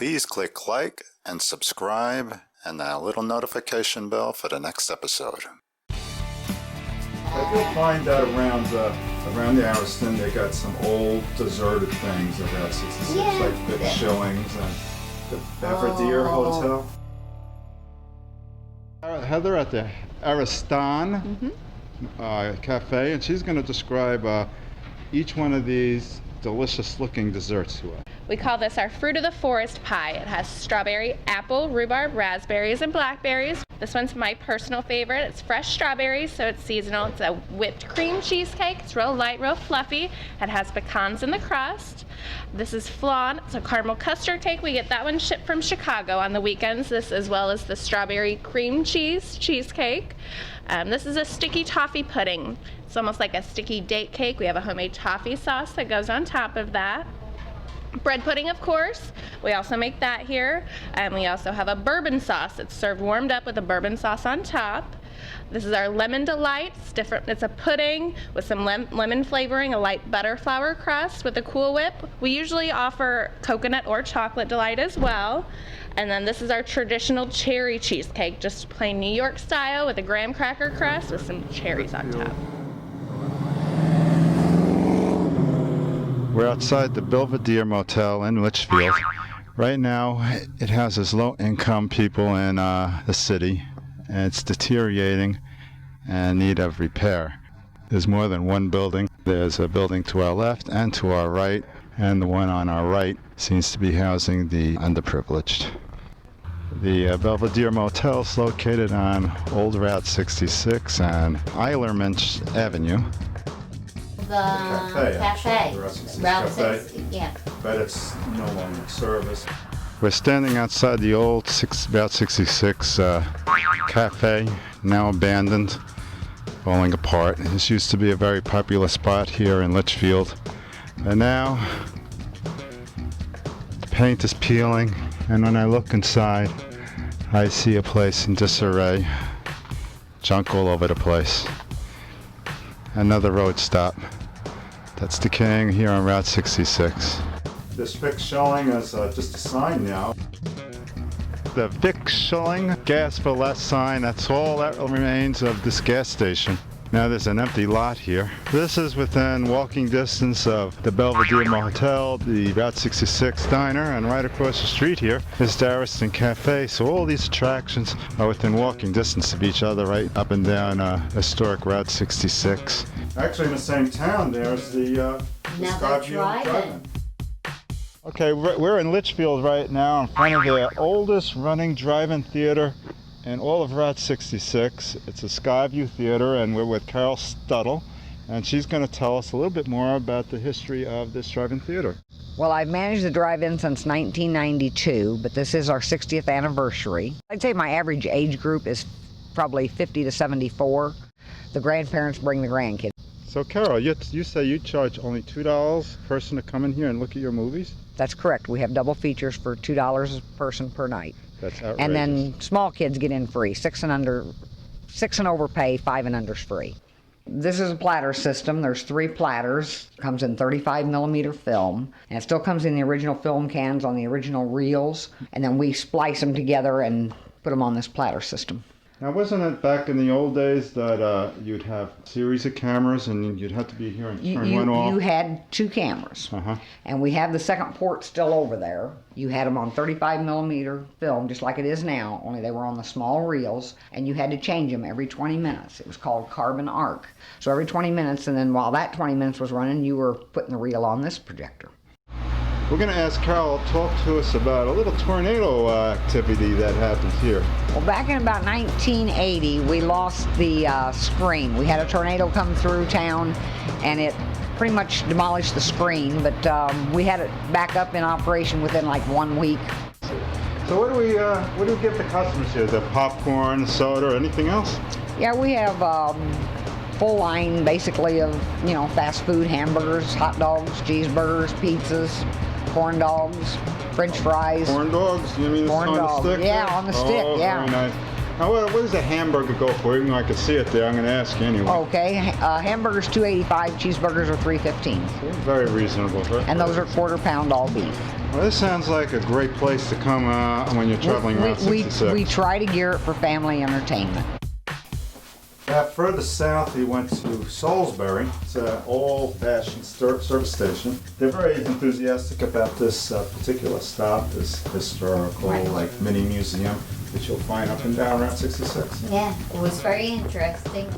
Please click like and subscribe and that little notification bell for the next episode. You'll find that around the Ariston, they got some old deserted things around 66, like Vic Suhling's and the Belevidere Motel. Heather at the Ariston Cafe, and she's going to describe each one of these delicious-looking desserts to us. We call this our fruit of the forest pie. It has strawberry, apple, rhubarb, raspberries, and blackberries. This one's my personal favorite. It's fresh strawberries, so it's seasonal. It's a whipped cream cheesecake. It's real light, real fluffy. It has pecans in the crust. This is flan. It's a caramel custard cake. We get that one shipped from Chicago on the weekends. This as well as the strawberry cream cheese cheesecake. This is a sticky toffee pudding. It's almost like a sticky date cake. We have a homemade toffee sauce that goes on top of that. Bread pudding, of course. We also make that here. And we also have a bourbon sauce. It's served warmed up with a bourbon sauce on top. This is our lemon delight. It's different. It's a pudding with some lemon flavoring, a light butter flour crust with a Cool Whip. We usually offer coconut or chocolate delight as well. And then this is our traditional cherry cheesecake, just plain New York style with a graham cracker crust with some cherries on top. We're outside the Belevidere Motel in Litchfield. Right now, it houses low-income people in the city, and it's deteriorating and in need of repair. There's more than one building. There's a building to our left and to our right, and the one on our right seems to be housing the underprivileged. The Belevidere Motel is located on Old Route 66 and Eilerman Avenue. The cafe. Route 6, yeah. But it's no longer in service. We're standing outside the old Route 66 cafe, now abandoned, falling apart. This used to be a very popular spot here in Litchfield. And now the paint is peeling, and when I look inside, I see a place in disarray, junk all over the place. Another road stop that's decaying here on Route 66. This Vic Suhling is just a sign now. The Vic Suhling Gas for Less sign, that's all that remains of this gas station. Now there's an empty lot here. This is within walking distance of the Belevidere Motel, the Route 66 diner, and right across the street here is the Ariston Cafe. So all these attractions are within walking distance of each other, right up and down historic Route 66. Actually in the same town there's the Drive-In. Okay, we're in Litchfield right now in front of the oldest running drive-in theater in all of Route 66. It's a Skyview Theater, and we're with Carol Stuttle, and she's going to tell us a little bit more about the history of this drive-in theater. Well, I've managed the drive-in since 1992, but this is our 60th anniversary. I'd say my average age group is probably 50 to 74. The grandparents bring the grandkids. So Carol, you say you charge only $2 a person to come in here and look at your movies? That's correct. We have double features for $2 a person per night. That's outrageous. And then small kids get in free. 6 and over pay, 5 and under's free. This is a platter system. There's 3 platters. It comes in 35 millimeter film, and it still comes in the original film cans on the original reels, and then we splice them together and put them on this platter system. Now, wasn't it back in the old days that you'd have a series of cameras and you'd have to be here and turn one off? You had 2 cameras, and we have the second port still over there. You had them on 35 millimeter film, just like it is now, only they were on the small reels, and you had to change them every 20 minutes. It was called carbon arc. So every 20 minutes, and then while that 20 minutes was running, you were putting the reel on this projector. We're going to ask Carol to talk to us about a little tornado activity that happened here. Well, back in about 1980, we lost the screen. We had a tornado come through town, and it pretty much demolished the screen, but we had it back up in operation within like 1 week. So what do we give the customers here? The popcorn, soda, or anything else? Yeah, we have full line basically of, fast food, hamburgers, hot dogs, cheeseburgers, pizzas, corn dogs, French fries. Corn dogs? You mean corn on dogs. the stick? Yeah, on the stick, yeah. Very nice. Now, what does a hamburger go for? Even though I can see it there, I'm going to ask you anyway. Okay, hamburgers $2.85, cheeseburgers are $3.15. Very reasonable, right? And those are quarter pound all beef. Well, this sounds like a great place to come when you're traveling around 66. We try to gear it for family entertainment. Further south, we went to Salisbury. It's an old-fashioned service station. They're very enthusiastic about this particular stop, this historical, like, mini museum that you'll find up and down Route 66. Yeah, it was very interesting.